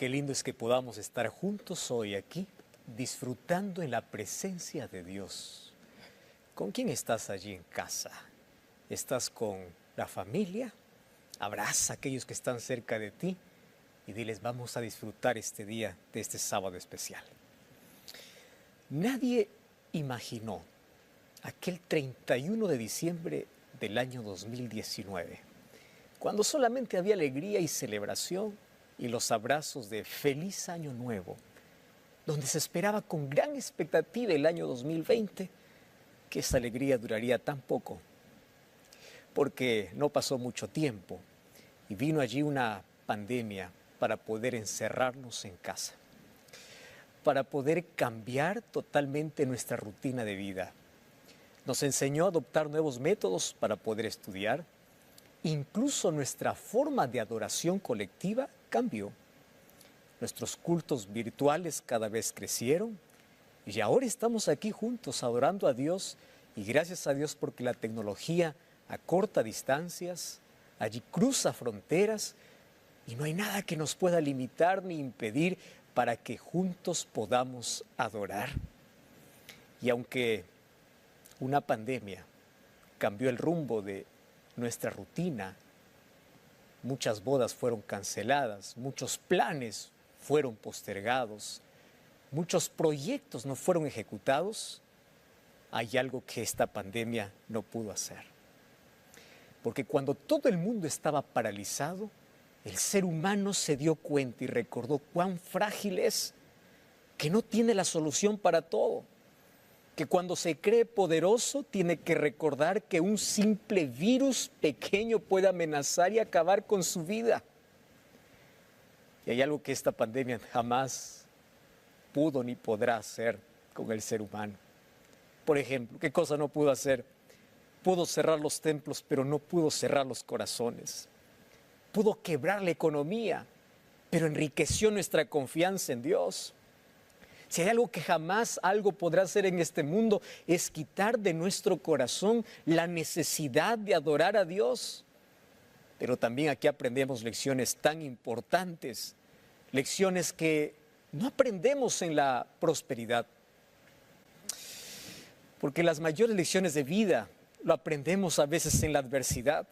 Qué lindo es que podamos estar juntos hoy aquí, disfrutando en la presencia de Dios. ¿Con quién estás allí en casa? ¿Estás con la familia? Abraza a aquellos que están cerca de ti y diles, vamos a disfrutar este día de este sábado especial. Nadie imaginó aquel 31 de diciembre del año 2019, cuando solamente había alegría y celebración y los abrazos de feliz año nuevo, donde se esperaba con gran expectativa el año 2020, que esa alegría duraría tan poco, porque no pasó mucho tiempo y vino allí una pandemia para poder encerrarnos en casa, para poder cambiar totalmente nuestra rutina de vida. Nos enseñó a adoptar nuevos métodos para poder estudiar. Incluso nuestra forma de adoración colectiva cambió. Nuestros cultos virtuales cada vez crecieron y ahora estamos aquí juntos adorando a Dios y gracias a Dios porque la tecnología acorta distancias, allí cruza fronteras y no hay nada que nos pueda limitar ni impedir para que juntos podamos adorar. Y aunque una pandemia cambió el rumbo de nuestra rutina, muchas bodas fueron canceladas, muchos planes fueron postergados, muchos proyectos no fueron ejecutados, hay algo que esta pandemia no pudo hacer. Porque cuando todo el mundo estaba paralizado, el ser humano se dio cuenta y recordó cuán frágil es, que no tiene la solución para todo, que cuando se cree poderoso tiene que recordar que un simple virus pequeño puede amenazar y acabar con su vida. Y hay algo que esta pandemia jamás pudo ni podrá hacer con el ser humano. Por ejemplo, ¿qué cosa no pudo hacer? Pudo cerrar los templos, pero no pudo cerrar los corazones. Pudo quebrar la economía, pero enriqueció nuestra confianza en Dios. Si hay algo que jamás algo podrá hacer en este mundo, es quitar de nuestro corazón la necesidad de adorar a Dios. Pero también aquí aprendemos lecciones tan importantes, lecciones que no aprendemos en la prosperidad. Porque las mayores lecciones de vida lo aprendemos a veces en la adversidad.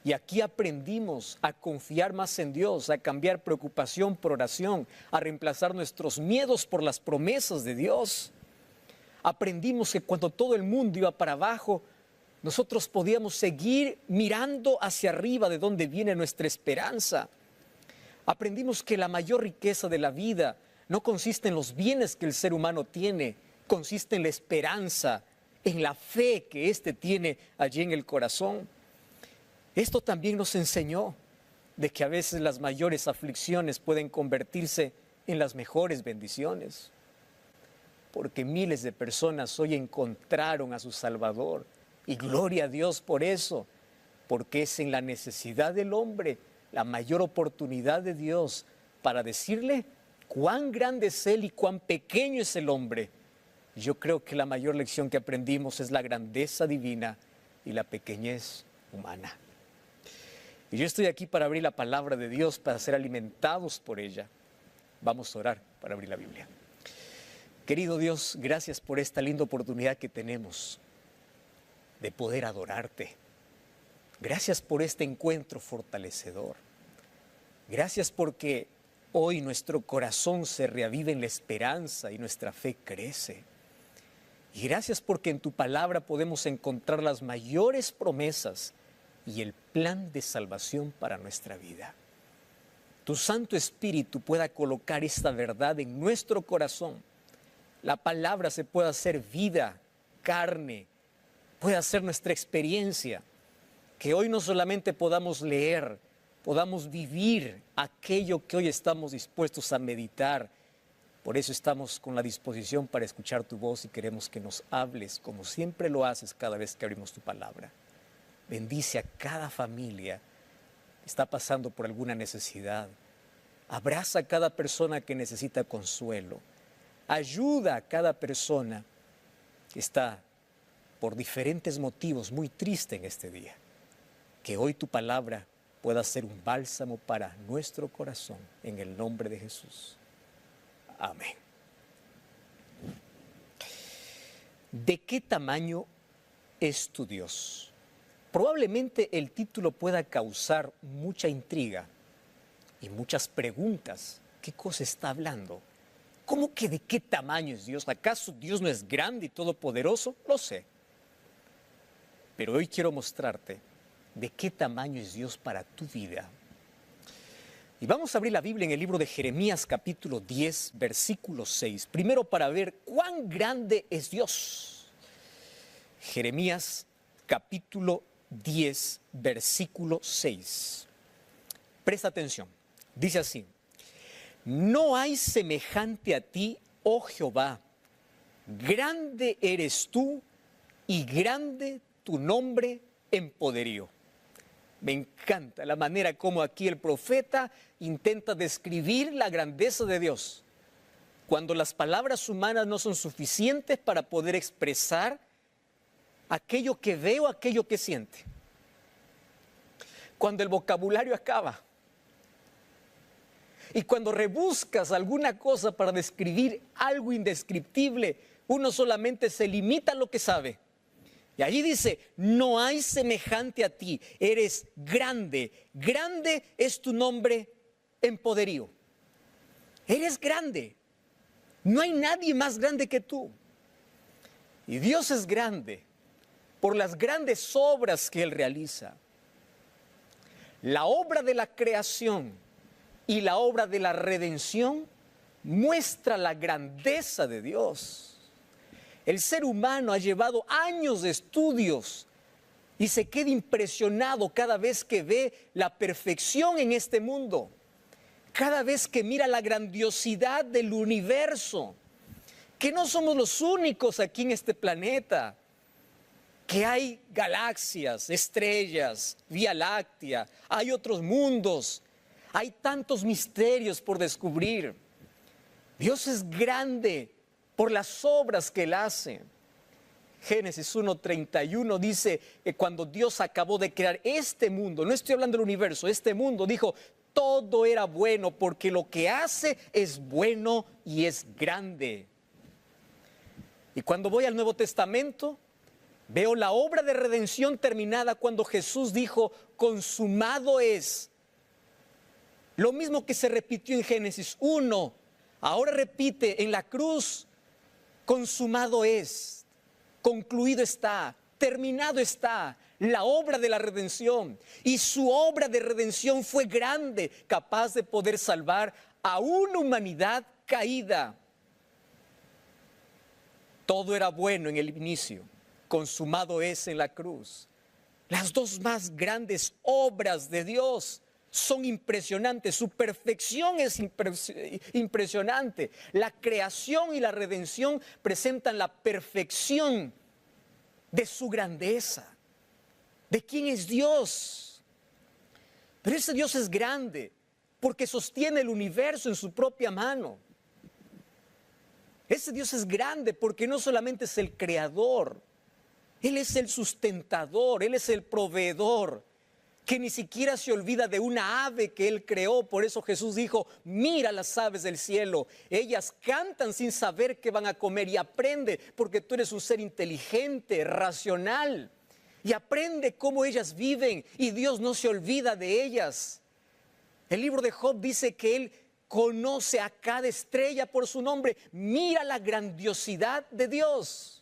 Y aquí aprendimos a confiar más en Dios, a cambiar preocupación por oración, a reemplazar nuestros miedos por las promesas de Dios. Aprendimos que cuando todo el mundo iba para abajo, nosotros podíamos seguir mirando hacia arriba de donde viene nuestra esperanza. Aprendimos que la mayor riqueza de la vida no consiste en los bienes que el ser humano tiene, consiste en la esperanza, en la fe que éste tiene allí en el corazón. Esto también nos enseñó de que a veces las mayores aflicciones pueden convertirse en las mejores bendiciones, porque miles de personas hoy encontraron a su Salvador y gloria a Dios por eso, porque es en la necesidad del hombre la mayor oportunidad de Dios para decirle cuán grande es Él y cuán pequeño es el hombre. Yo creo que la mayor lección que aprendimos es la grandeza divina y la pequeñez humana. Y yo estoy aquí para abrir la palabra de Dios, para ser alimentados por ella. Vamos a orar para abrir la Biblia. Querido Dios, gracias por esta linda oportunidad que tenemos de poder adorarte. Gracias por este encuentro fortalecedor. Gracias porque hoy nuestro corazón se reaviva en la esperanza y nuestra fe crece. Y gracias porque en tu palabra podemos encontrar las mayores promesas y el plan de salvación para nuestra vida. Tu Santo Espíritu pueda colocar esta verdad en nuestro corazón. La palabra se pueda hacer vida, carne, pueda ser nuestra experiencia. Que hoy no solamente podamos leer, podamos vivir aquello que hoy estamos dispuestos a meditar. Por eso estamos con la disposición para escuchar tu voz y queremos que nos hables como siempre lo haces cada vez que abrimos tu palabra. Bendice a cada familia que está pasando por alguna necesidad. Abraza a cada persona que necesita consuelo. Ayuda a cada persona que está por diferentes motivos muy triste en este día. Que hoy tu palabra pueda ser un bálsamo para nuestro corazón, en el nombre de Jesús. Amén. ¿De qué tamaño es tu Dios? Probablemente el título pueda causar mucha intriga y muchas preguntas. ¿Qué cosa está hablando? ¿Cómo que de qué tamaño es Dios? ¿Acaso Dios no es grande y todopoderoso? Lo sé. Pero hoy quiero mostrarte de qué tamaño es Dios para tu vida. Y vamos a abrir la Biblia en el libro de Jeremías capítulo 10, versículo 6. Primero para ver cuán grande es Dios. Jeremías capítulo 10, versículo 6. Presta atención. Dice así: no hay semejante a ti, oh Jehová. Grande eres tú y grande tu nombre en poderío. Me encanta la manera como aquí el profeta intenta describir la grandeza de Dios, cuando las palabras humanas no son suficientes para poder expresar aquello que ve o aquello que siente. Cuando el vocabulario acaba y cuando rebuscas alguna cosa para describir algo indescriptible, uno solamente se limita a lo que sabe. Y allí dice: no hay semejante a ti, eres grande, grande es tu nombre en poderío. Eres grande, no hay nadie más grande que tú. Y Dios es grande por las grandes obras que Él realiza. La obra de la creación y la obra de la redención muestra la grandeza de Dios. El ser humano ha llevado años de estudios y se queda impresionado cada vez que ve la perfección en este mundo, cada vez que mira la grandiosidad del universo, que no somos los únicos aquí en este planeta, que hay galaxias, estrellas, Vía Láctea, hay otros mundos, hay tantos misterios por descubrir. Dios es grande por las obras que Él hace. Génesis 1:31 dice que cuando Dios acabó de crear este mundo, no estoy hablando del universo, este mundo, dijo: todo era bueno porque lo que hace es bueno y es grande. Y cuando voy al Nuevo Testamento, veo la obra de redención terminada cuando Jesús dijo: consumado es. Lo mismo que se repitió en Génesis 1, ahora repite en la cruz: consumado es, concluido está, terminado está la obra de la redención. Y su obra de redención fue grande, capaz de poder salvar a una humanidad caída. Todo era bueno en el inicio, consumado es en la cruz. Las dos más grandes obras de Dios son impresionantes, su perfección es impresionante. La creación y la redención presentan la perfección de su grandeza, de quién es Dios. Pero ese Dios es grande porque sostiene el universo en su propia mano. Ese Dios es grande porque no solamente es el creador, Él es el sustentador, Él es el proveedor, que ni siquiera se olvida de una ave que Él creó. Por eso Jesús dijo: mira las aves del cielo, ellas cantan sin saber qué van a comer. Y aprende, porque tú eres un ser inteligente, racional, y aprende cómo ellas viven, y Dios no se olvida de ellas. El libro de Job dice que Él conoce a cada estrella por su nombre. Mira la grandiosidad de Dios.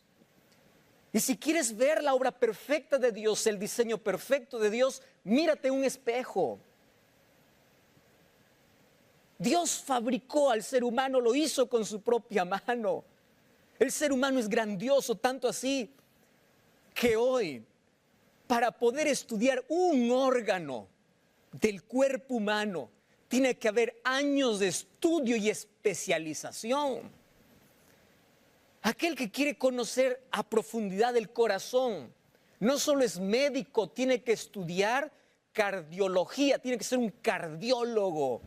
Y si quieres ver la obra perfecta de Dios, el diseño perfecto de Dios, mírate un espejo. Dios fabricó al ser humano, lo hizo con su propia mano. El ser humano es grandioso, tanto así que hoy, para poder estudiar un órgano del cuerpo humano, tiene que haber años de estudio y especialización. Aquel que quiere conocer a profundidad el corazón, no solo es médico, tiene que estudiar cardiología, tiene que ser un cardiólogo.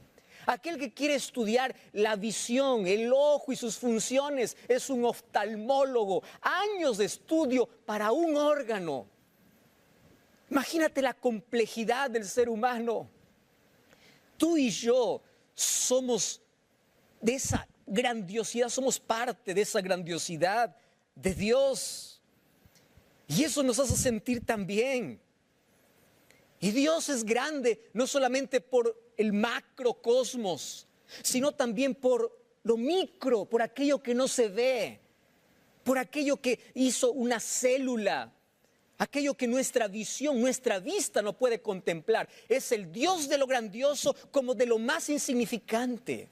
Aquel que quiere estudiar la visión, el ojo y sus funciones, es un oftalmólogo. Años de estudio para un órgano. Imagínate la complejidad del ser humano. Tú y yo somos de esa grandiosidad, somos parte de esa grandiosidad de Dios. Y eso nos hace sentir tan bien. Y Dios es grande, no solamente por el macrocosmos, sino también por lo micro, por aquello que no se ve, por aquello que hizo una célula, aquello que nuestra visión, nuestra vista no puede contemplar. Es el Dios de lo grandioso como de lo más insignificante.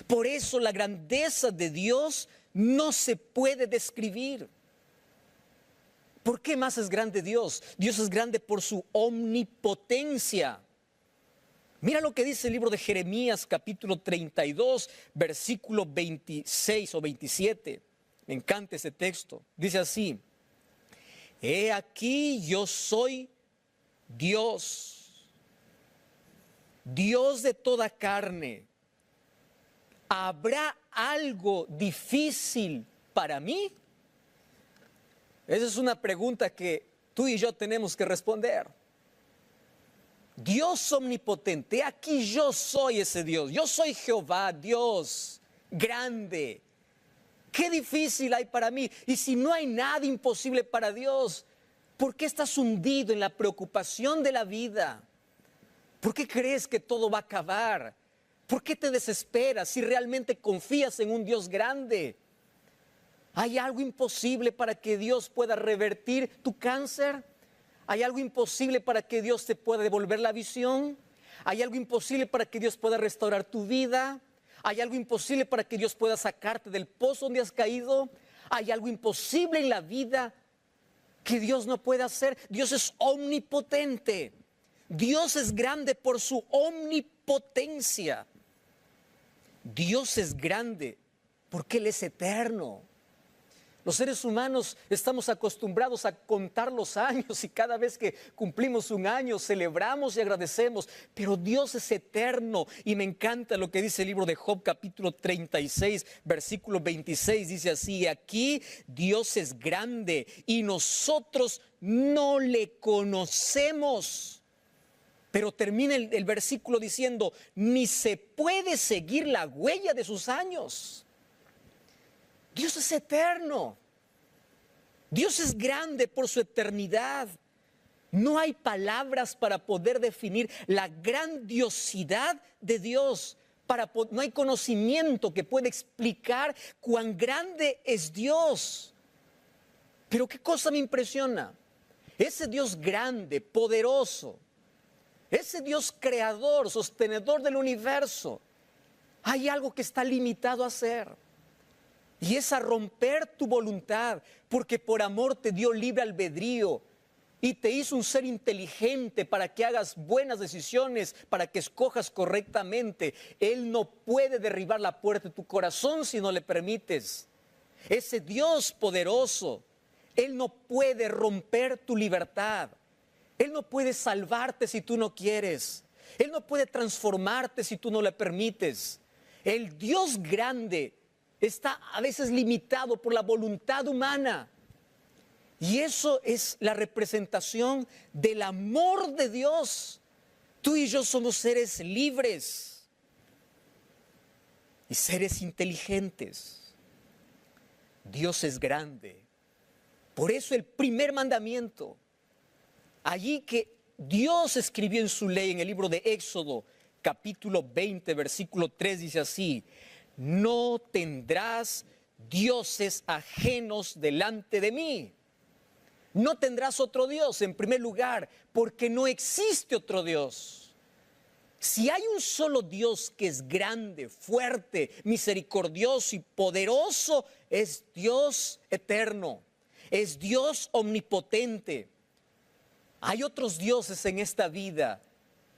Por eso la grandeza de Dios no se puede describir. ¿Por qué más es grande Dios? Dios es grande por su omnipotencia. Mira lo que dice el libro de Jeremías, capítulo 32, versículo 26 o 27. Me encanta ese texto. Dice así: he aquí yo soy Dios, Dios de toda carne. ¿Habrá algo difícil para mí? Esa es una pregunta que tú y yo tenemos que responder. Dios omnipotente, aquí yo soy ese Dios. Yo soy Jehová, Dios grande. Qué difícil hay para mí. Y si no hay nada imposible para Dios, ¿por qué estás hundido en la preocupación de la vida? ¿Por qué crees que todo va a acabar? ¿Por qué te desesperas si realmente confías en un Dios grande? ¿Hay algo imposible para que Dios pueda revertir tu cáncer? ¿Hay algo imposible para que Dios te pueda devolver la visión? ¿Hay algo imposible para que Dios pueda restaurar tu vida? ¿Hay algo imposible para que Dios pueda sacarte del pozo donde has caído? ¿Hay algo imposible en la vida que Dios no puede hacer? Dios es omnipotente. Dios es grande por su omnipotencia. Dios es grande porque Él es eterno. Los seres humanos estamos acostumbrados a contar los años y cada vez que cumplimos un año celebramos y agradecemos, pero Dios es eterno. Y me encanta lo que dice el libro de Job, capítulo 36, versículo 26, dice así: aquí Dios es grande y nosotros no le conocemos. Pero termina el versículo diciendo: ni se puede seguir la huella de sus años. Dios es eterno. Dios es grande por su eternidad. No hay palabras para poder definir la grandiosidad de Dios. No hay conocimiento que pueda explicar cuán grande es Dios. Pero ¿qué cosa me impresiona? Ese Dios grande, poderoso, ese Dios creador, sostenedor del universo, hay algo que está limitado a hacer. Y es a romper tu voluntad, porque por amor te dio libre albedrío y te hizo un ser inteligente para que hagas buenas decisiones, para que escojas correctamente. Él no puede derribar la puerta de tu corazón si no le permites. Ese Dios poderoso, Él no puede romper tu libertad. Él no puede salvarte si tú no quieres. Él no puede transformarte si tú no le permites. El Dios grande está a veces limitado por la voluntad humana. Y eso es la representación del amor de Dios. Tú y yo somos seres libres y seres inteligentes. Dios es grande. Por eso el primer mandamiento, allí que Dios escribió en su ley, en el libro de Éxodo, capítulo 20, versículo 3, dice así: no tendrás dioses ajenos delante de mí. No tendrás otro Dios, en primer lugar, porque no existe otro Dios. Si hay un solo Dios que es grande, fuerte, misericordioso y poderoso, es Dios eterno, es Dios omnipotente. Hay otros dioses en esta vida,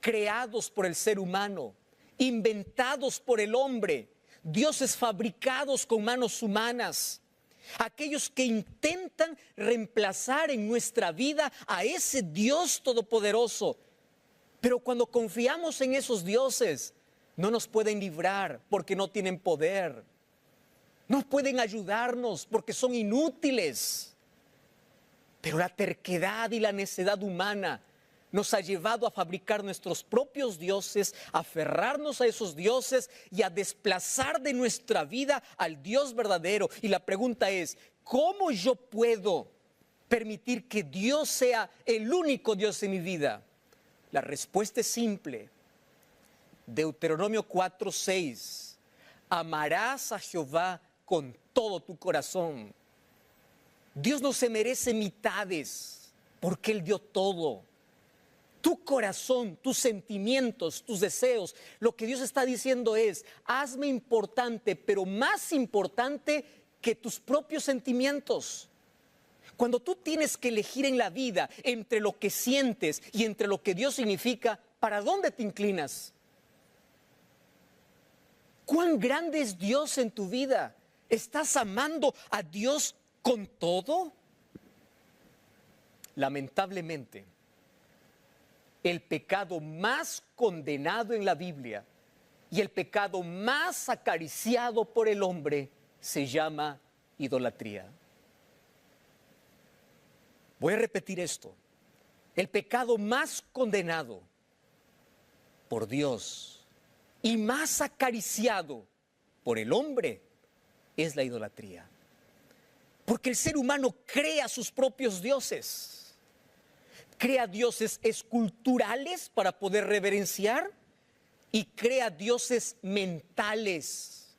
creados por el ser humano, inventados por el hombre, dioses fabricados con manos humanas, aquellos que intentan reemplazar en nuestra vida a ese Dios todopoderoso. Pero cuando confiamos en esos dioses, no nos pueden librar porque no tienen poder, no pueden ayudarnos porque son inútiles. Pero la terquedad y la necedad humana nos ha llevado a fabricar nuestros propios dioses, a aferrarnos a esos dioses y a desplazar de nuestra vida al Dios verdadero. Y la pregunta es, ¿cómo yo puedo permitir que Dios sea el único Dios en mi vida? La respuesta es simple. Deuteronomio 4:6. Amarás a Jehová con todo tu corazón. Dios no se merece mitades porque Él dio todo. Tu corazón, tus sentimientos, tus deseos, lo que Dios está diciendo es, hazme importante, pero más importante que tus propios sentimientos. Cuando tú tienes que elegir en la vida entre lo que sientes y entre lo que Dios significa, ¿para dónde te inclinas? ¿Cuán grande es Dios en tu vida? ¿Estás amando a Dios con todo? Lamentablemente, el pecado más condenado en la Biblia y el pecado más acariciado por el hombre se llama idolatría. Voy a repetir esto. El pecado más condenado por Dios y más acariciado por el hombre es la idolatría. Porque el ser humano crea sus propios dioses. Crea dioses esculturales para poder reverenciar y crea dioses mentales,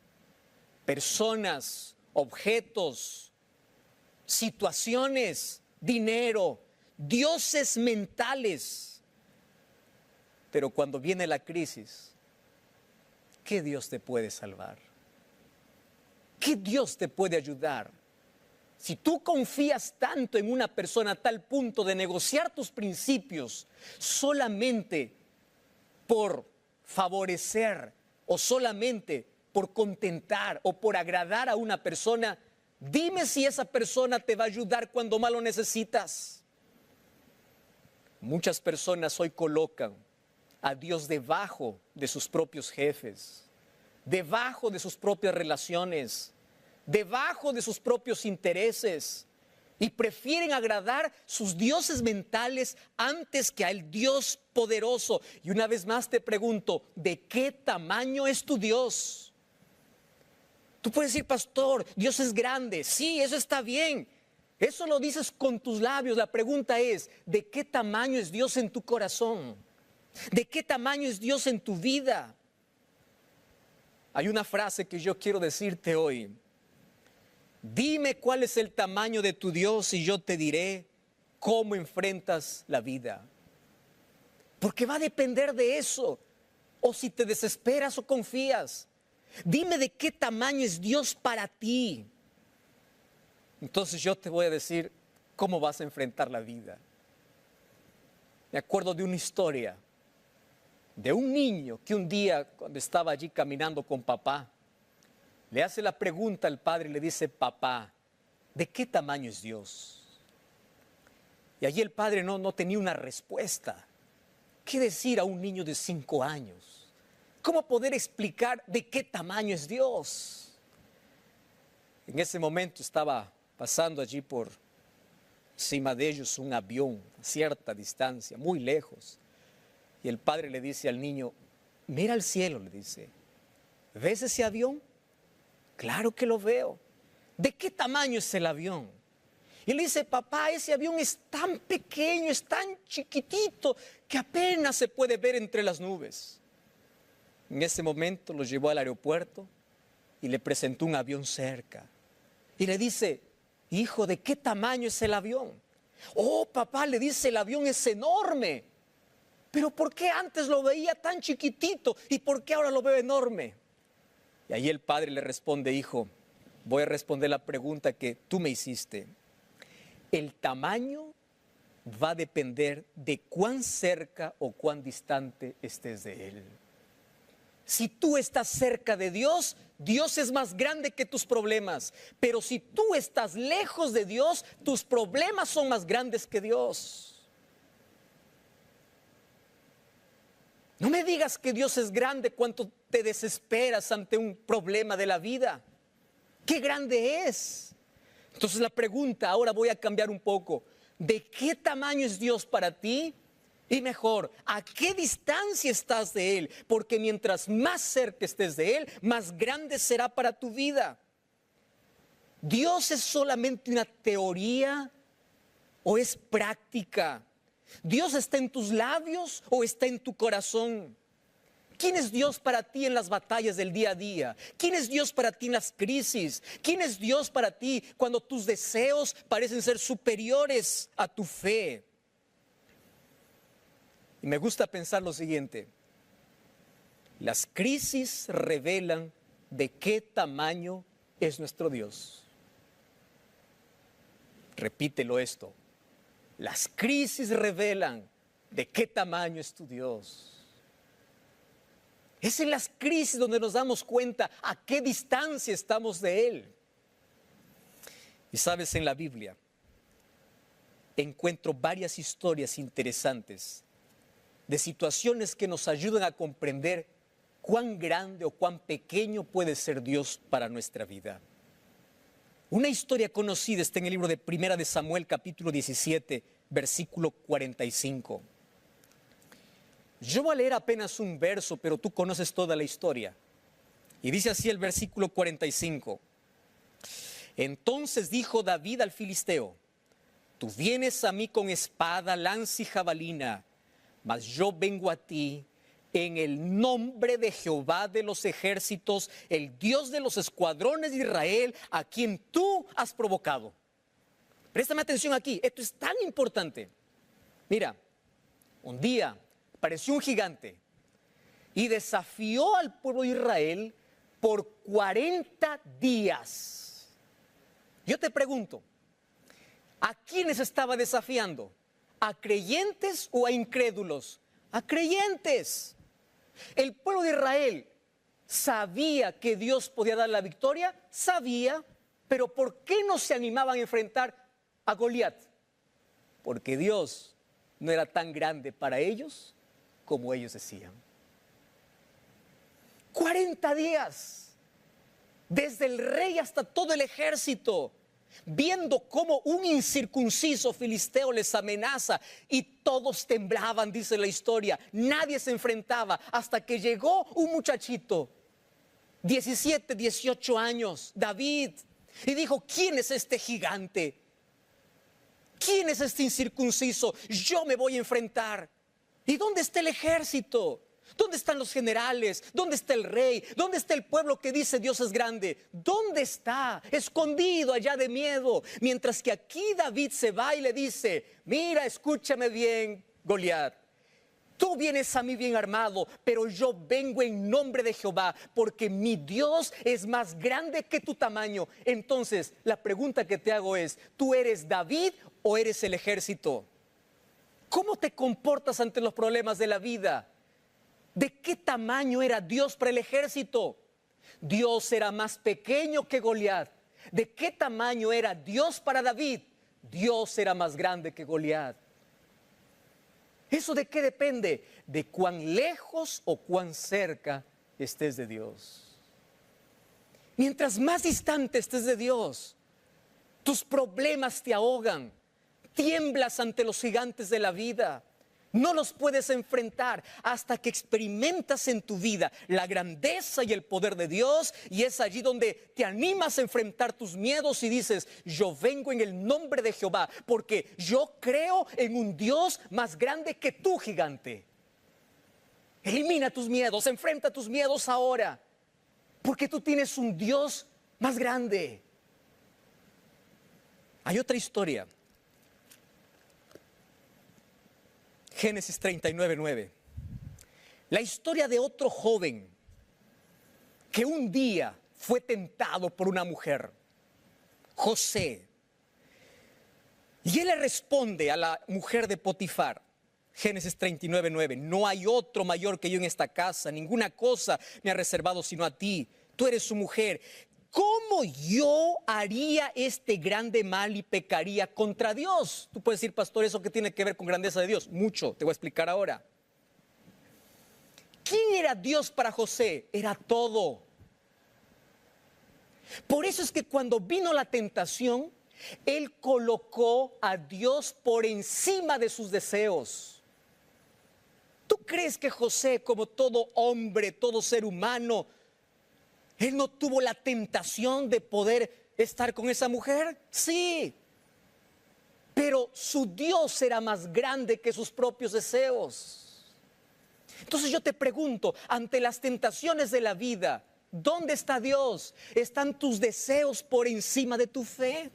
personas, objetos, situaciones, dinero, dioses mentales. Pero cuando viene la crisis, ¿qué Dios te puede salvar? ¿Qué Dios te puede ayudar? Si tú confías tanto en una persona a tal punto de negociar tus principios solamente por favorecer o solamente por contentar o por agradar a una persona, dime si esa persona te va a ayudar cuando más lo necesitas. Muchas personas hoy colocan a Dios debajo de sus propios jefes, debajo de sus propias relaciones, debajo de sus propios intereses y prefieren agradar sus dioses mentales antes que al Dios poderoso. Y una vez más te pregunto, ¿de qué tamaño es tu Dios? Tú puedes decir, pastor, Dios es grande. Sí, eso está bien. Eso lo dices con tus labios. La pregunta es, ¿de qué tamaño es Dios en tu corazón? ¿De qué tamaño es Dios en tu vida? Hay una frase que yo quiero decirte hoy. Dime cuál es el tamaño de tu Dios y yo te diré cómo enfrentas la vida. Porque va a depender de eso. O si te desesperas o confías. Dime de qué tamaño es Dios para ti. Entonces yo te voy a decir cómo vas a enfrentar la vida. Me acuerdo de una historia de un niño que un día, cuando estaba allí caminando con papá, le hace la pregunta al padre y le dice, papá, ¿de qué tamaño es Dios? Y allí el padre no tenía una respuesta. ¿Qué decir a un niño de 5 años? ¿Cómo poder explicar de qué tamaño es Dios? En ese momento estaba pasando allí por encima de ellos un avión a cierta distancia, muy lejos. Y el padre le dice al niño, mira al cielo, le dice, ¿ves ese avión? Claro que lo veo. ¿De qué tamaño es el avión? Y le dice, papá, ese avión es tan pequeño, es tan chiquitito, que apenas se puede ver entre las nubes. En ese momento lo llevó al aeropuerto y le presentó un avión cerca. Y le dice, hijo, ¿de qué tamaño es el avión? Oh, papá, le dice, el avión es enorme. Pero ¿por qué antes lo veía tan chiquitito y por qué ahora lo veo enorme? Y ahí el padre le responde, hijo, voy a responder la pregunta que tú me hiciste. El tamaño va a depender de cuán cerca o cuán distante estés de Él. Si tú estás cerca de Dios, Dios es más grande que tus problemas. Pero si tú estás lejos de Dios, tus problemas son más grandes que Dios. No me digas que Dios es grande cuando te desesperas ante un problema de la vida. ¡Qué grande es! Entonces la pregunta, ahora voy a cambiar un poco. ¿De qué tamaño es Dios para ti? Y mejor, ¿a qué distancia estás de Él? Porque mientras más cerca estés de Él, más grande será para tu vida. ¿Dios es solamente una teoría o es práctica? ¿Dios está en tus labios o está en tu corazón? ¿Quién es Dios para ti en las batallas del día a día? ¿Quién es Dios para ti en las crisis? ¿Quién es Dios para ti cuando tus deseos parecen ser superiores a tu fe? Y me gusta pensar lo siguiente: las crisis revelan de qué tamaño es nuestro Dios. Repítelo esto: las crisis revelan de qué tamaño es tu Dios. Es en las crisis donde nos damos cuenta a qué distancia estamos de Él. Y sabes, en la Biblia encuentro varias historias interesantes de situaciones que nos ayudan a comprender cuán grande o cuán pequeño puede ser Dios para nuestra vida. Una historia conocida está en el libro de Primera de Samuel, capítulo 17, versículo 45. Yo voy a leer apenas un verso, pero tú conoces toda la historia. Y dice así el versículo 45. Entonces dijo David al filisteo: tú vienes a mí con espada, lanza y jabalina, mas yo vengo a ti en el nombre de Jehová de los ejércitos, el Dios de los escuadrones de Israel, a quien tú has provocado. Préstame atención aquí, esto es tan importante. Mira, un día apareció un gigante y desafió al pueblo de Israel por 40 días. Yo te pregunto, ¿a quiénes estaba desafiando? ¿A creyentes o a incrédulos? A creyentes. El pueblo de Israel sabía que Dios podía dar la victoria, sabía, pero ¿por qué no se animaban a enfrentar a Goliat? Porque Dios no era tan grande para ellos como ellos decían. 40 días, desde el rey hasta todo el ejército, viendo cómo un incircunciso filisteo les amenaza, y todos temblaban, dice la historia. Nadie se enfrentaba hasta que llegó un muchachito, 17, 18 años, David, y dijo: ¿quién es este gigante? ¿Quién es este incircunciso? Yo me voy a enfrentar. ¿Y dónde está el ejército? ¿Dónde están los generales? ¿Dónde está el rey? ¿Dónde está el pueblo que dice Dios es grande? ¿Dónde está? Escondido allá de miedo. Mientras que aquí David se va y le dice: mira, escúchame bien, Goliat. Tú vienes a mí bien armado, pero yo vengo en nombre de Jehová, porque mi Dios es más grande que tu tamaño. Entonces, la pregunta que te hago es: ¿tú eres David o eres el ejército? ¿Cómo te comportas ante los problemas de la vida? ¿De qué tamaño era Dios para el ejército? Dios era más pequeño que Goliat. ¿De qué tamaño era Dios para David? Dios era más grande que Goliat. ¿Eso de qué depende? De cuán lejos o cuán cerca estés de Dios. Mientras más distante estés de Dios, tus problemas te ahogan. Tiemblas ante los gigantes de la vida. No los puedes enfrentar hasta que experimentas en tu vida la grandeza y el poder de Dios, y es allí donde te animas a enfrentar tus miedos y dices: yo vengo en el nombre de Jehová, porque yo creo en un Dios más grande que tú, gigante. Elimina tus miedos, enfrenta tus miedos ahora, porque tú tienes un Dios más grande. Hay otra historia. Génesis 39:9. La historia de otro joven que un día fue tentado por una mujer, José. Y él le responde a la mujer de Potifar, Génesis 39:9: no hay otro mayor que yo en esta casa, ninguna cosa me ha reservado sino a ti, tú eres su mujer. ¿Cómo yo haría este grande mal y pecaría contra Dios? Tú puedes decir: pastor, ¿eso qué tiene que ver con grandeza de Dios? Mucho, te voy a explicar ahora. ¿Quién era Dios para José? Era todo. Por eso es que cuando vino la tentación, él colocó a Dios por encima de sus deseos. crees que José, como todo hombre, todo ser humano, él no tuvo la tentación de poder estar con esa mujer? Sí. Pero su Dios era más grande que sus propios deseos. Entonces yo te pregunto, ante las tentaciones de la vida, ¿dónde está Dios? ¿Están tus deseos por encima de tu fe?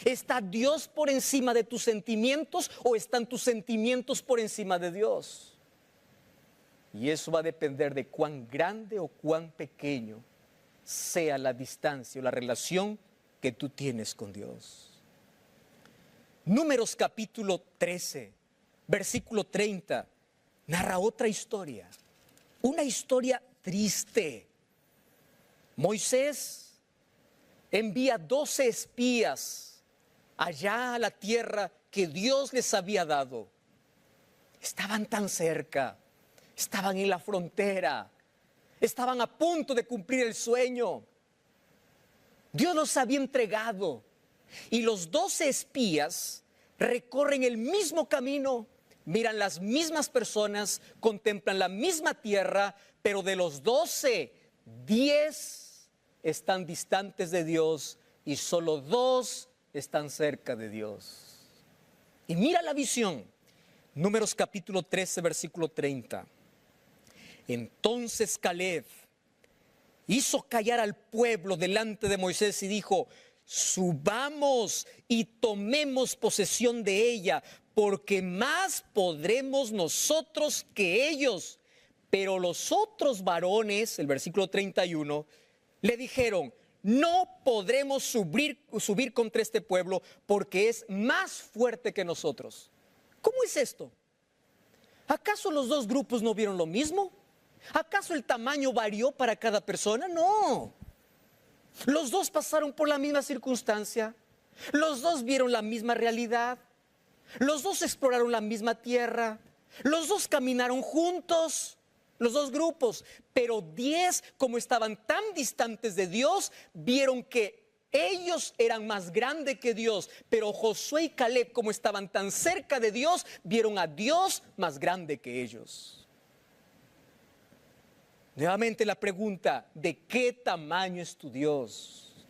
¿Está Dios por encima de tus sentimientos o están tus sentimientos por encima de Dios? Y eso va a depender de cuán grande o cuán pequeño sea la distancia o la relación que tú tienes con Dios. Números capítulo 13, versículo 30, narra otra historia, una historia triste. Moisés envía 12 espías allá a la tierra que Dios les había dado. Estaban tan cerca, estaban en la frontera, estaban a punto de cumplir el sueño. Dios los había entregado y los 12 espías recorren el mismo camino, miran las mismas personas, contemplan la misma tierra, pero de los 12, 10 están distantes de Dios y solo 2 están cerca de Dios. Y mira la visión, Números capítulo 13, versículo 30. Entonces Caleb hizo callar al pueblo delante de Moisés y dijo: subamos y tomemos posesión de ella, porque más podremos nosotros que ellos. Pero los otros varones, el versículo 31, le dijeron: no podremos subir contra este pueblo, porque es más fuerte que nosotros. ¿Cómo es esto? ¿Acaso los dos grupos no vieron lo mismo? ¿Acaso el tamaño varió para cada persona? No. Los dos pasaron por la misma circunstancia. Los dos vieron la misma realidad. Los dos exploraron la misma tierra. Los dos caminaron juntos, los dos grupos. Pero 10, como estaban tan distantes de Dios, vieron que ellos eran más grandes que Dios. Pero Josué y Caleb, como estaban tan cerca de Dios, vieron a Dios más grande que ellos. Nuevamente la pregunta: ¿de qué tamaño es tu Dios?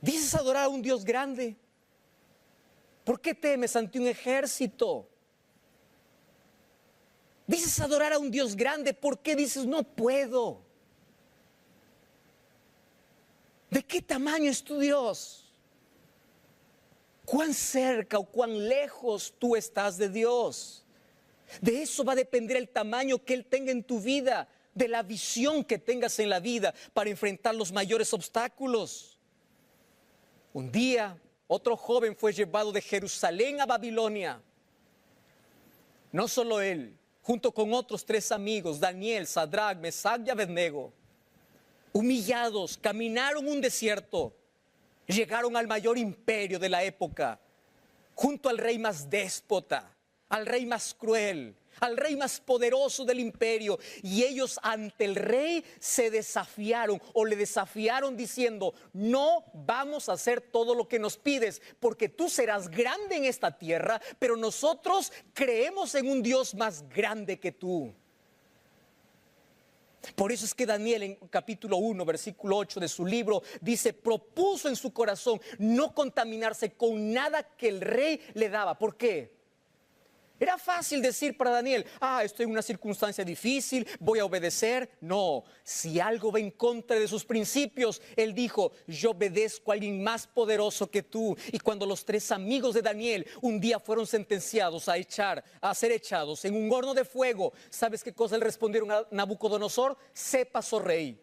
¿Dices adorar a un Dios grande? ¿Por qué temes ante un ejército? ¿Dices adorar a un Dios grande? ¿Por qué dices no puedo? ¿De qué tamaño es tu Dios? ¿Cuán cerca o cuán lejos tú estás de Dios? De eso va a depender el tamaño que Él tenga en tu vida, de la visión que tengas en la vida para enfrentar los mayores obstáculos. Un día, otro joven fue llevado de Jerusalén a Babilonia. No solo él, junto con otros 3 amigos, Daniel, Sadrach, Mesach y Abednego, humillados, caminaron un desierto, llegaron al mayor imperio de la época, junto al rey más déspota, al rey más cruel, al rey más poderoso del imperio. Y ellos ante el rey se desafiaron o le desafiaron diciendo: no vamos a hacer todo lo que nos pides, porque tú serás grande en esta tierra, pero nosotros creemos en un Dios más grande que tú. Por eso es que Daniel en capítulo 1, versículo 8 de su libro dice: propuso en su corazón no contaminarse con nada que el rey le daba. ¿Por qué? Era fácil decir para Daniel: estoy en una circunstancia difícil, voy a obedecer. No, si algo va en contra de sus principios, él dijo: yo obedezco a alguien más poderoso que tú. Y cuando los 3 amigos de Daniel un día fueron sentenciados a ser echados en un horno de fuego, ¿sabes qué cosa le respondieron a Nabucodonosor? Sepas, oh rey,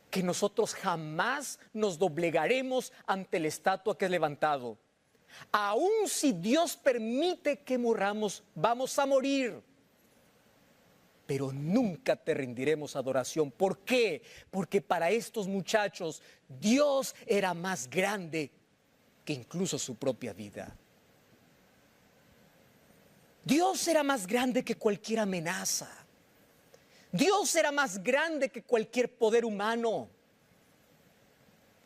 que nosotros jamás nos doblegaremos ante la estatua que es levantado. Aun si Dios permite que muramos, vamos a morir, pero nunca te rendiremos adoración. ¿Por qué? Porque para estos muchachos Dios era más grande que incluso su propia vida. Dios era más grande que cualquier amenaza. Dios era más grande que cualquier poder humano.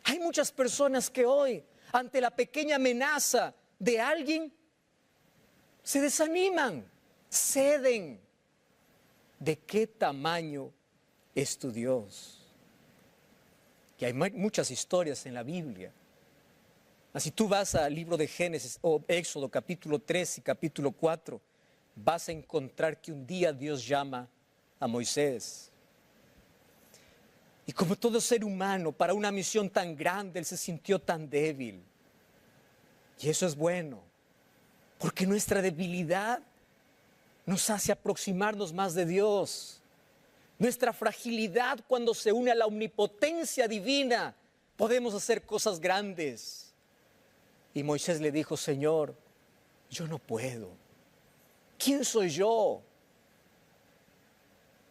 Hay muchas personas que hoy, ante la pequeña amenaza de alguien, se desaniman, ceden. ¿De qué tamaño es tu Dios? Y hay muchas historias en la Biblia. Si tú vas al libro de Génesis o Éxodo capítulo 3 y capítulo 4, vas a encontrar que un día Dios llama a Moisés. Y como todo ser humano, para una misión tan grande, él se sintió tan débil. Y eso es bueno, porque nuestra debilidad nos hace aproximarnos más de Dios. Nuestra fragilidad, cuando se une a la omnipotencia divina, podemos hacer cosas grandes. Y Moisés le dijo: Señor, yo no puedo. ¿Quién soy yo?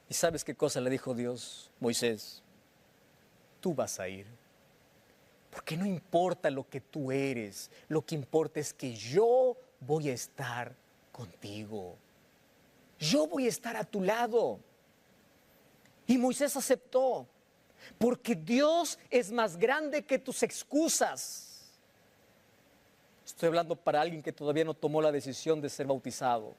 ¿Y sabes qué cosa le dijo Dios? Moisés, tú vas a ir. Porque no importa lo que tú eres, lo que importa es que yo voy a estar contigo. Yo voy a estar a tu lado. Y Moisés aceptó, porque Dios es más grande que tus excusas. Estoy hablando para alguien que todavía no tomó la decisión de ser bautizado,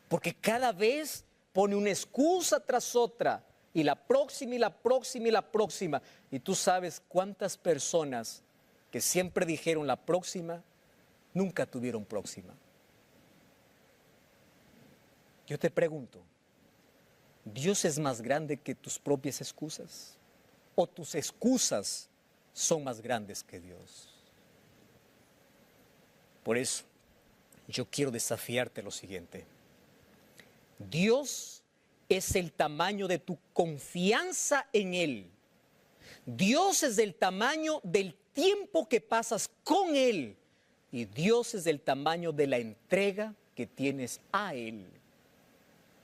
porque cada vez pone una excusa tras otra, y la próxima, y la próxima, y la próxima. Y tú sabes cuántas personas que siempre dijeron la próxima, nunca tuvieron próxima. Yo te pregunto, ¿Dios es más grande que tus propias excusas? ¿O tus excusas son más grandes que Dios? Por eso, yo quiero desafiarte lo siguiente. Dios es el tamaño de tu confianza en Él. Dios es del tamaño del tiempo que pasas con Él. Y Dios es del tamaño de la entrega que tienes a Él.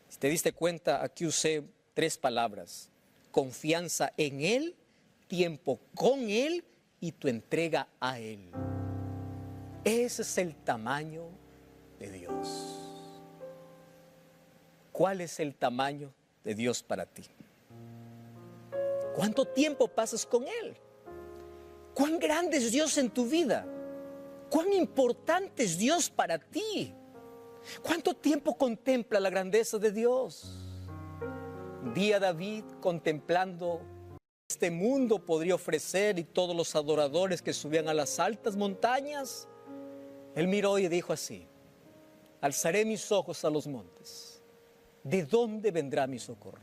Si te diste cuenta, aquí usé 3 palabras: confianza en Él, tiempo con Él y tu entrega a Él. Ese es el tamaño de Dios. ¿Cuál es el tamaño de Dios para ti? ¿Cuánto tiempo pasas con Él? ¿Cuán grande es Dios en tu vida? ¿Cuán importante es Dios para ti? ¿Cuánto tiempo contempla la grandeza de Dios? Un día David, contemplando este mundo podría ofrecer y todos los adoradores que subían a las altas montañas, él miró y dijo así: alzaré mis ojos a los montes. ¿De dónde vendrá mi socorro?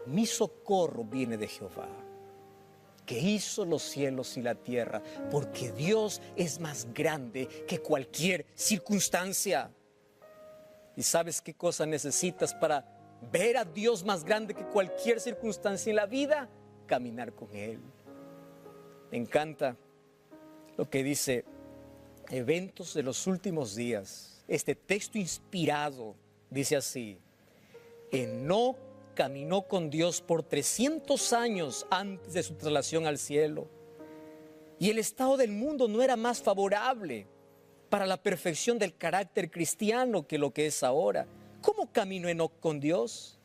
Mi socorro viene de Jehová, que hizo los cielos y la tierra, porque Dios es más grande que cualquier circunstancia. ¿Y sabes qué cosa necesitas para ver a Dios más grande que cualquier circunstancia en la vida? Caminar con Él. Me encanta lo que dice Eventos de los Últimos Días. Este texto inspirado dice así: Enoc caminó con Dios por 300 años antes de su traslación al cielo, y el estado del mundo no era más favorable para la perfección del carácter cristiano que lo que es ahora. ¿Cómo caminó Enoc con Dios?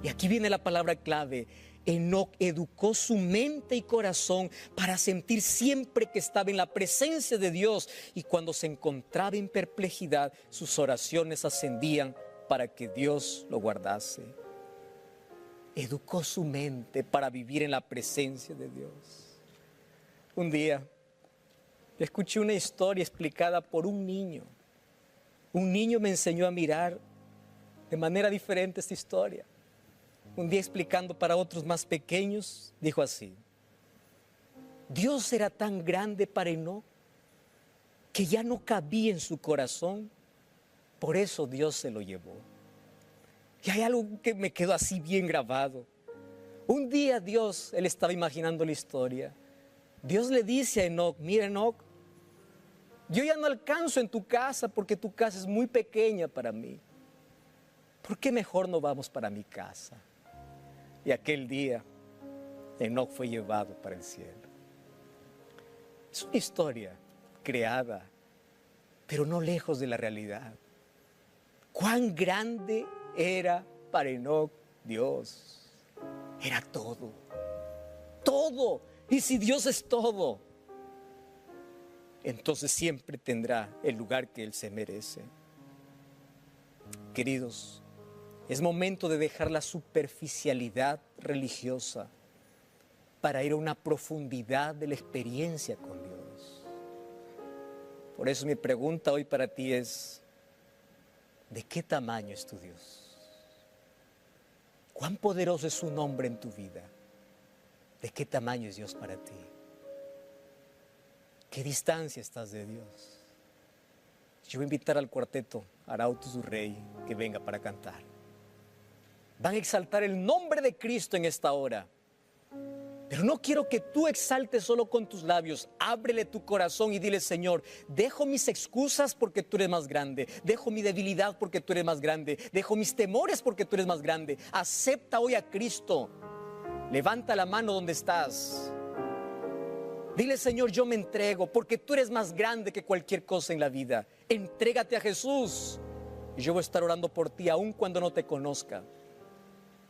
Y aquí viene la palabra clave: Enoc educó su mente y corazón para sentir siempre que estaba en la presencia de Dios, y cuando se encontraba en perplejidad, sus oraciones ascendían para que Dios lo guardase. Educó su mente para vivir en la presencia de Dios. Un día escuché una historia explicada por un niño. Un niño me enseñó a mirar de manera diferente esta historia. Un día, explicando para otros más pequeños, dijo así: Dios era tan grande para Enoc que ya no cabía en su corazón, por eso Dios se lo llevó. Y hay algo que me quedó así bien grabado. Un día Dios, él estaba imaginando la historia. Dios le dice a Enoc: mira, Enoc, yo ya no alcanzo en tu casa porque tu casa es muy pequeña para mí. ¿Por qué mejor no vamos para mi casa? Y aquel día Enoc fue llevado para el cielo. Es una historia creada, pero no lejos de la realidad. Cuán grande era para Enoc Dios. Era todo, todo. Y si Dios es todo, entonces siempre tendrá el lugar que Él se merece. Queridos, es momento de dejar la superficialidad religiosa para ir a una profundidad de la experiencia con Dios. Por eso mi pregunta hoy para ti es, ¿de qué tamaño es tu Dios? ¿Cuán poderoso es su nombre en tu vida? ¿De qué tamaño es Dios para ti? ¿Qué distancia estás de Dios? Yo voy a invitar al cuarteto Arauto su Rey que venga para cantar. Van a exaltar el nombre de Cristo en esta hora. Pero no quiero que tú exaltes solo con tus labios. Ábrele tu corazón y dile: Señor, dejo mis excusas porque tú eres más grande. Dejo mi debilidad porque tú eres más grande. Dejo mis temores porque tú eres más grande. Acepta hoy a Cristo. Levanta la mano donde estás. Dile: Señor, yo me entrego porque tú eres más grande que cualquier cosa en la vida. Entrégate a Jesús. Y yo voy a estar orando por ti aun cuando no te conozca.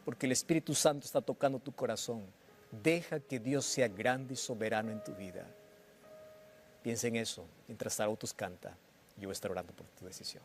Porque el Espíritu Santo está tocando tu corazón. Deja que Dios sea grande y soberano en tu vida. Piensa en eso mientras Arautos canta. Yo voy a estar orando por tu decisión.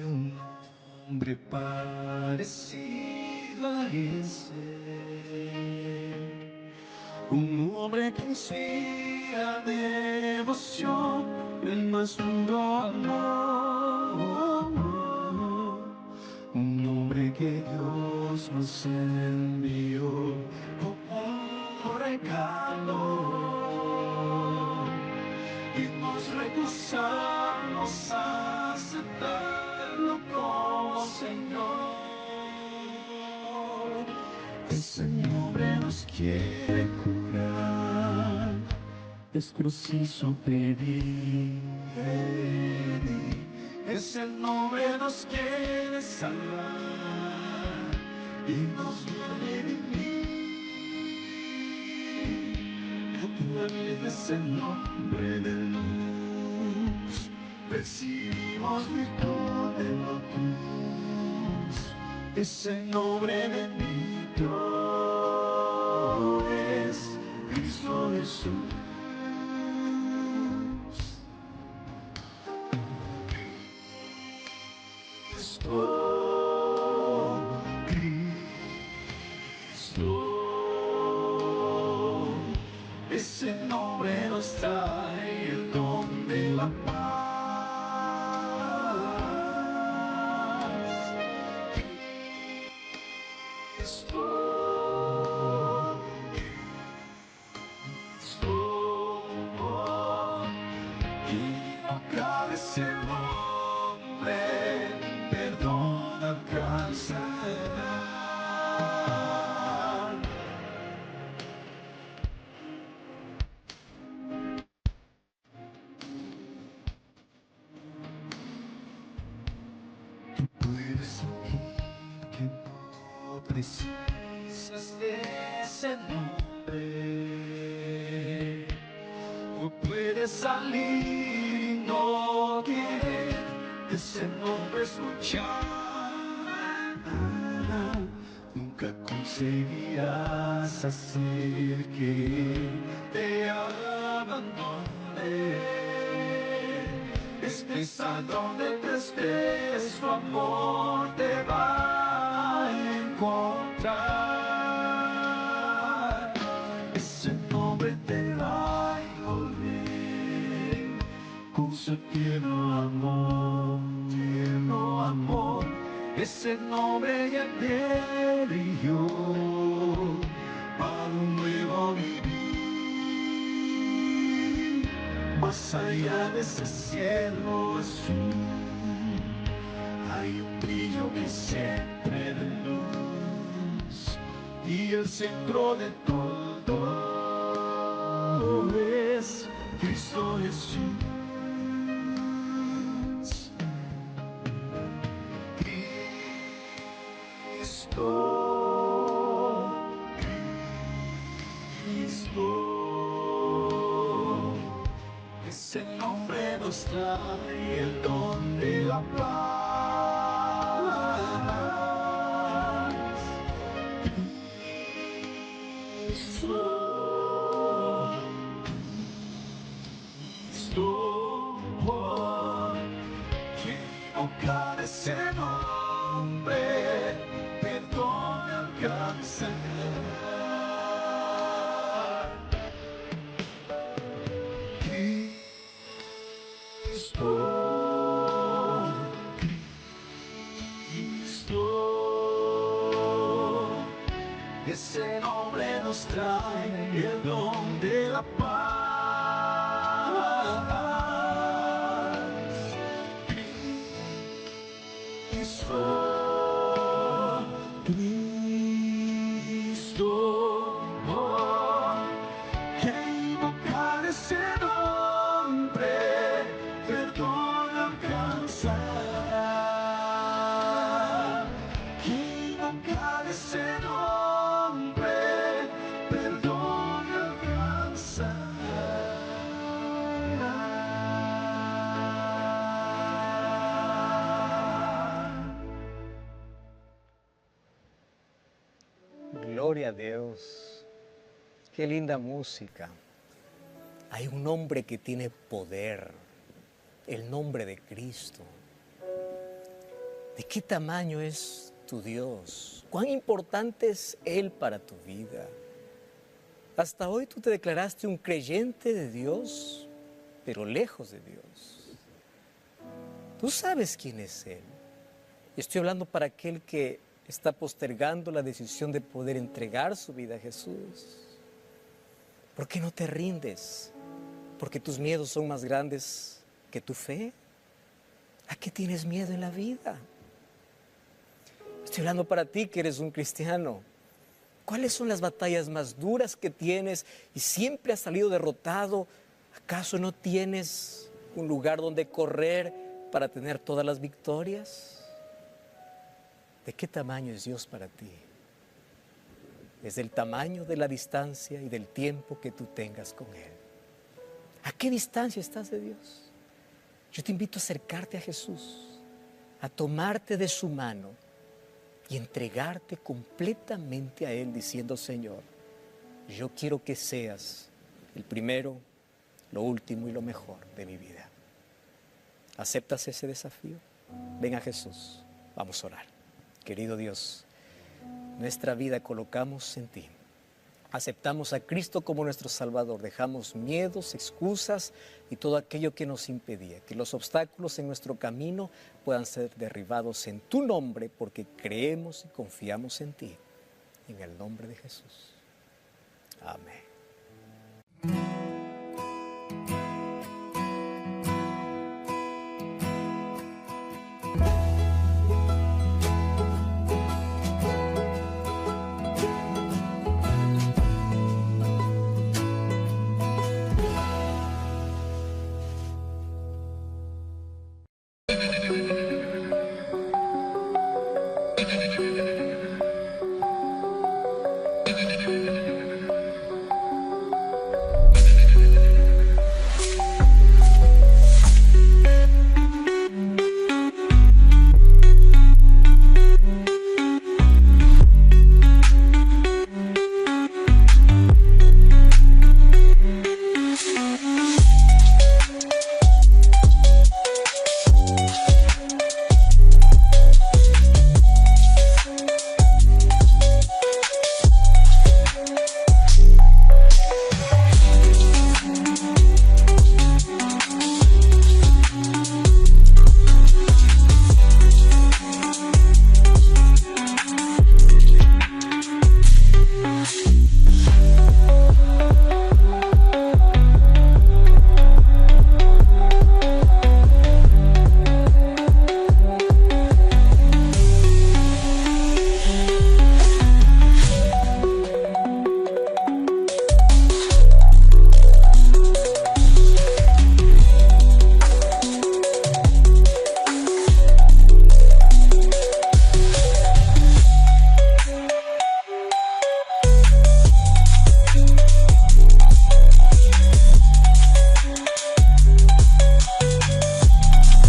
Un hombre parecido a ese, un hombre que inspira devoción, el más puro amor, un hombre que Dios nos envió como un regalo y nos recusamos a aceptarlo como Señor. Ese nombre nos quiere curar, es preciso pedir. Ese nombre nos quiere salvar y nos quiere vivir. Es el nombre de luz, recibimos virtud en la cruz. Ese nombre bendito es Cristo Jesús. Cristo, ese nombre nos trae el don de la paz. Cristo, Cristo, invocar ese nombre, perdón alcanzará. Tú puedes sentir que no precisas de ese nombre. Tú puedes salir y no querer ese nombre escuchar. Nunca conseguirás hacer que te abandone. Estés a donde te estés, su amor te va a encontrar. Ese nombre te va a envolver con su tierno amor, tierno amor. Ese nombre ya te brilló para un nuevo vivir. Más allá de ese cielo azul hay un brillo que siempre de luz, y el centro de todo es Cristo Jesús. Cristo nos trae el don de la paz. Que invocar ese nombre, perdón alcanza. Ese nombre nos trae el don de la paz. Cristo, que invocar ese nombre, perdón alcanzar. Que invocar ese nombre, perdón alcanzar. Gloria a Dios. Qué linda música. Hay un nombre que tiene poder, el nombre de Cristo. ¿De qué tamaño es tu Dios? ¿Cuán importante es Él para tu vida? Hasta hoy tú te declaraste un creyente de Dios, pero lejos de Dios. Tú sabes quién es Él. Estoy hablando para aquel que está postergando la decisión de poder entregar su vida a Jesús. ¿Por qué no te rindes? ¿Porque tus miedos son más grandes que tu fe? ¿A qué tienes miedo en la vida? Estoy hablando para ti que eres un cristiano. ¿Cuáles son las batallas más duras que tienes y siempre has salido derrotado? ¿Acaso no tienes un lugar donde correr para tener todas las victorias? ¿De qué tamaño es Dios para ti? Es del tamaño de la distancia y del tiempo que tú tengas con Él. ¿A qué distancia estás de Dios? Yo te invito a acercarte a Jesús, a tomarte de su mano y entregarte completamente a Él diciendo: Señor, yo quiero que seas el primero, lo último y lo mejor de mi vida. ¿Aceptas ese desafío? Ven a Jesús, vamos a orar. Querido Dios, nuestra vida colocamos en ti. Aceptamos a Cristo como nuestro Salvador. Dejamos miedos, excusas y todo aquello que nos impedía. Que los obstáculos en nuestro camino puedan ser derribados en tu nombre, porque creemos y confiamos en ti. En el nombre de Jesús. Amén.